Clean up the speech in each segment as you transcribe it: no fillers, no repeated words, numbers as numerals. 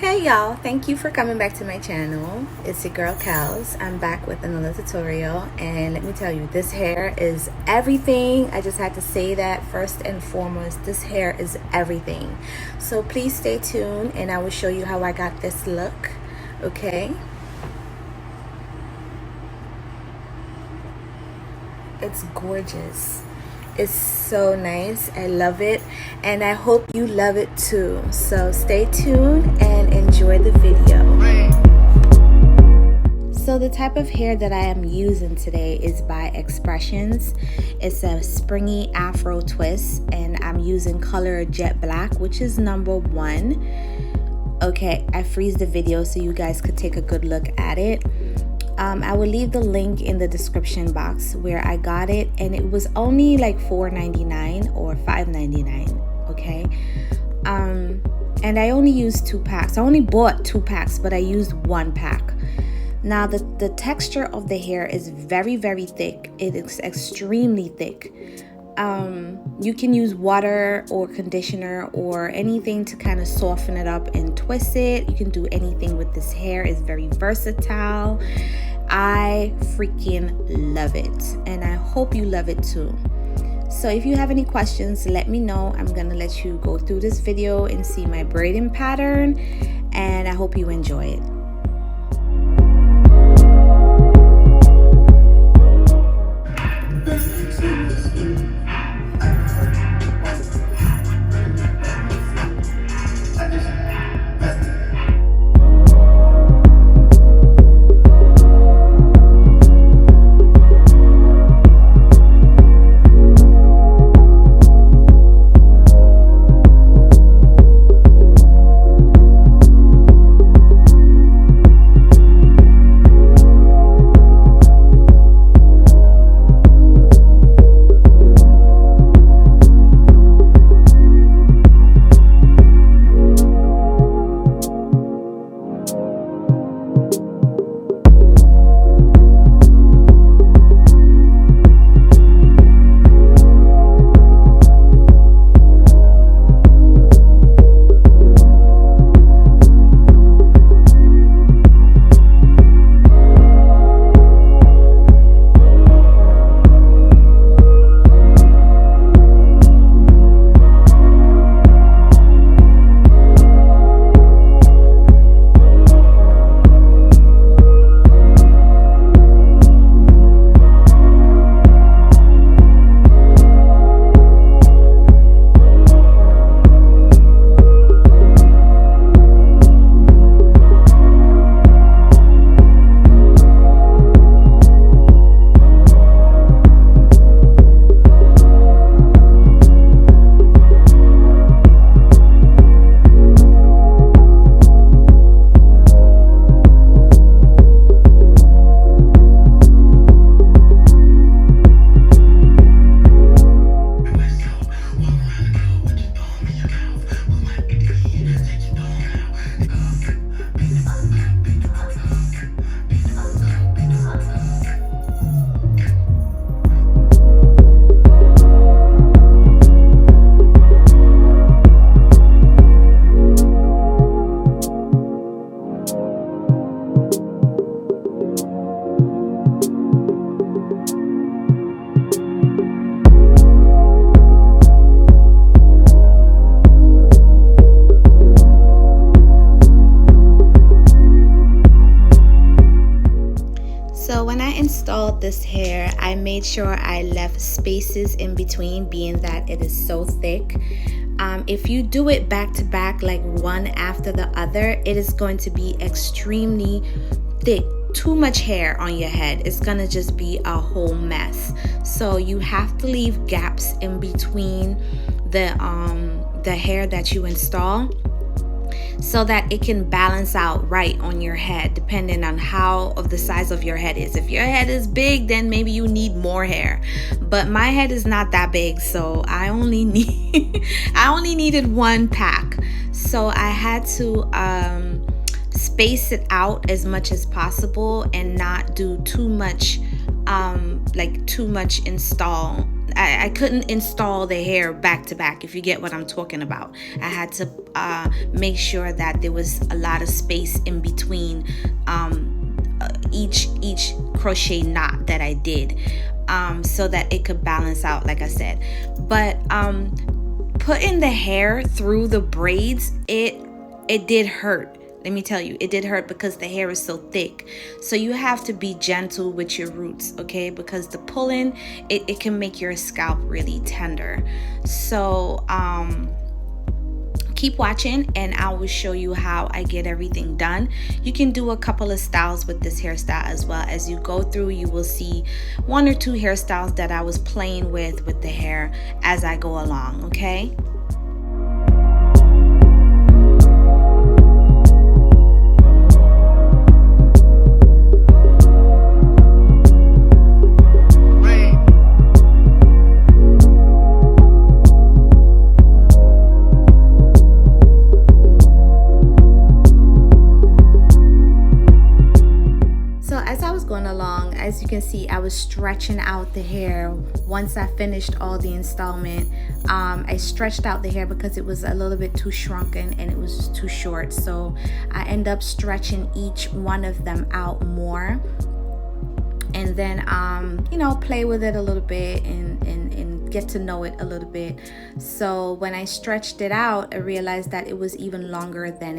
Hey y'all, thank you for coming back to my channel. It's your girl Kels. I'm back with another tutorial, and let me tell you, this hair is everything. I just had to say that first and foremost. This hair is everything. So please stay tuned and I will show you how I got this look. Okay, it's gorgeous. It's so nice. I love it, and I hope you love it too. So stay tuned and enjoy the video. So the type of hair that I am using today is by Xpressions. It's a springy afro twist, and I'm using color jet black, which is number 1. Okay, I freeze the video so you guys could take a good look at it. I will leave the link in the description box where I got it, and it was only like $4.99 or $5.99. okay, and I only used 2 packs. I only bought 2 packs, but I used 1 pack. Now the texture of the hair is very thick. It is extremely thick. You can use water or conditioner or anything to kind of soften it up and twist it. You can do anything with this hair. It's very versatile. I freaking love it, and I hope you love it too. So if you have any questions, let me know. I'm gonna let you go through this video and see my braiding pattern, and I hope you enjoy it. So when I installed this hair, I made sure I left spaces in between, being that it is so thick. If you do it back to back, like one after the other, it is going to be extremely thick. Too much hair on your head. It's gonna just be a whole mess. So you have to leave gaps in between the hair that you install, so that it can balance out right on your head, depending on how of the size of your head is. If your head is big, then maybe you need more hair, but my head is not that big, so I only needed 1 pack. So I had to space it out as much as possible and not do too much install I couldn't install the hair back to back, if you get what I'm talking about. I had to make sure that there was a lot of space in between each crochet knot that I did, so that it could balance out, like I said. But putting the hair through the braids, it did hurt. Let me tell you, it did hurt because the hair is so thick. So you have to be gentle with your roots, okay? Because the pulling, it can make your scalp really tender. So keep watching and I will show you how I get everything done. You can do a couple of styles with this hairstyle as well. As you go through, you will see 1 or 2 hairstyles that I was playing with the hair as I go along, okay? As you can see, I was stretching out the hair. Once I finished all the installment, I stretched out the hair because it was a little bit too shrunken and it was just too short. So I end up stretching each one of them out more, and then you know, play with it a little bit and get to know it a little bit. So when I stretched it out, I realized that it was even longer than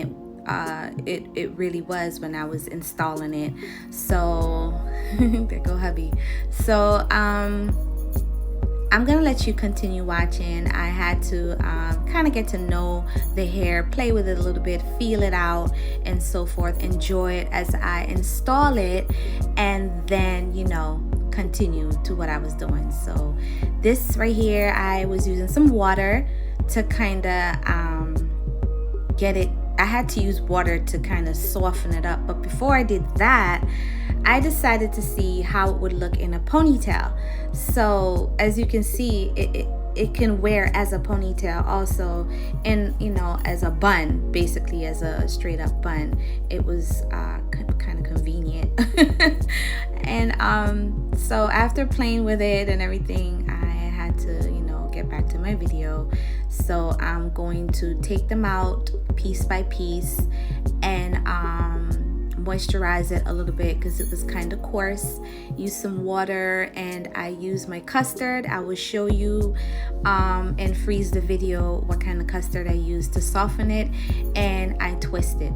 it really was when I was installing it. So there go hubby. So I'm gonna let you continue watching. I had to kind of get to know the hair, play with it a little bit, feel it out and so forth, enjoy it as I install it, and then, you know, continue to what I was doing. So this right here, I was using some water to kind of get it. I had to use water to kind of soften it up, but before I did that, I decided to see how it would look in a ponytail. So as you can see, it can wear as a ponytail also, and you know, as a bun, basically as a straight up bun. It was kind of convenient. And so after playing with it and everything, I had to, you know, get back to my video. So I'm going to take them out piece by piece and moisturize it a little bit because it was kind of coarse. Use some water, and I use my custard. I will show you and freeze the video what kind of custard I use to soften it, and I twist it.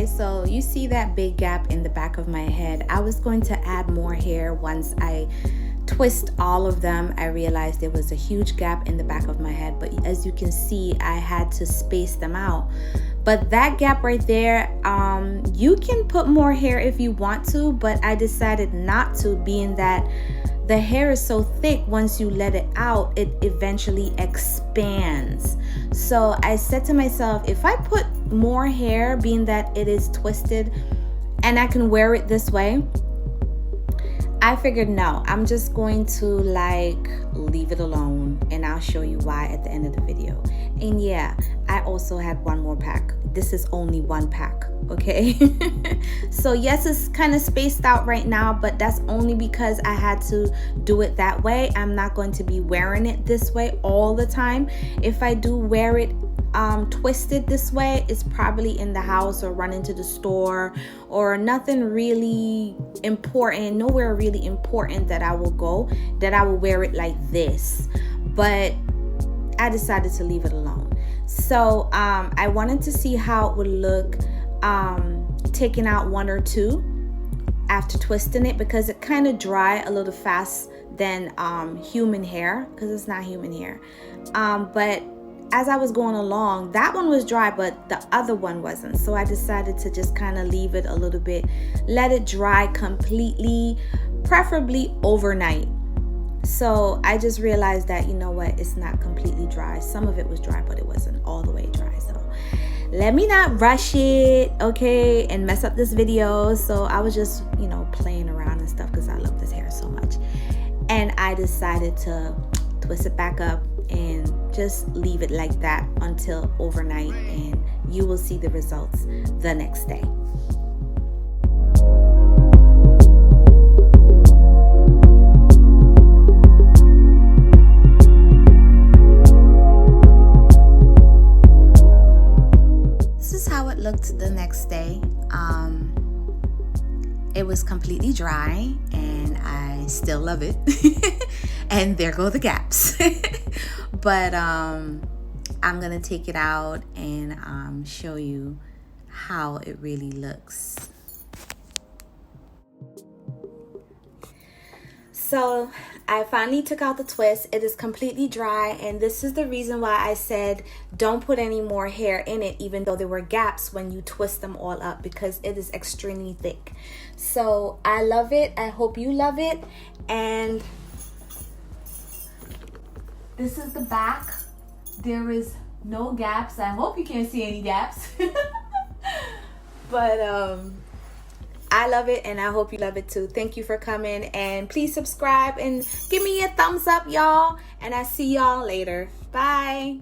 So you see that big gap in the back of my head. I was going to add more hair. Once I twist all of them, I realized there was a huge gap in the back of my head, but as you can see, I had to space them out. But that gap right there, you can put more hair if you want to, but I decided not to, being that the hair is so thick. Once you let it out, it eventually expands. So I said to myself, if I put more hair, being that it is twisted and I can wear it this way, I figured no, I'm just going to like leave it alone, and I'll show you why at the end of the video. And yeah, I also had one more pack. This is only one pack, okay? So yes, it's kind of spaced out right now, but that's only because I had to do it that way. I'm not going to be wearing it this way all the time. If I do wear it twisted this way, it's probably in the house or running to the store, or nothing really important, nowhere really important that I will go, that I will wear it like this. But I decided to leave it alone. So I wanted to see how it would look taking out one or two after twisting it, because it kind of dry a little fast than human hair, because it's not human hair. But as I was going along, that one was dry, but the other one wasn't. So I decided to just kind of leave it a little bit, let it dry completely, preferably overnight. So I just realized that, you know what, it's not completely dry. Some of it was dry, but it wasn't all the way dry. So let me not rush it, okay, and mess up this video. So I was just, you know, playing around and stuff because I love this hair so much. And I decided to twist it back up and just leave it like that until overnight, and you will see the results the next day. This is how it looked the next day. It was completely dry, and I still love it. And there go the gaps. But I'm gonna take it out and show you how it really looks. So I finally took out the twist. It is completely dry, and this is the reason why I said don't put any more hair in it, even though there were gaps when you twist them all up, because it is extremely thick. So I love it. I hope you love it. And this is the back. There is no gaps. I hope you can't see any gaps. But I love it, and I hope you love it too. Thank you for coming, and please subscribe and give me a thumbs up, y'all. And I see y'all later. Bye.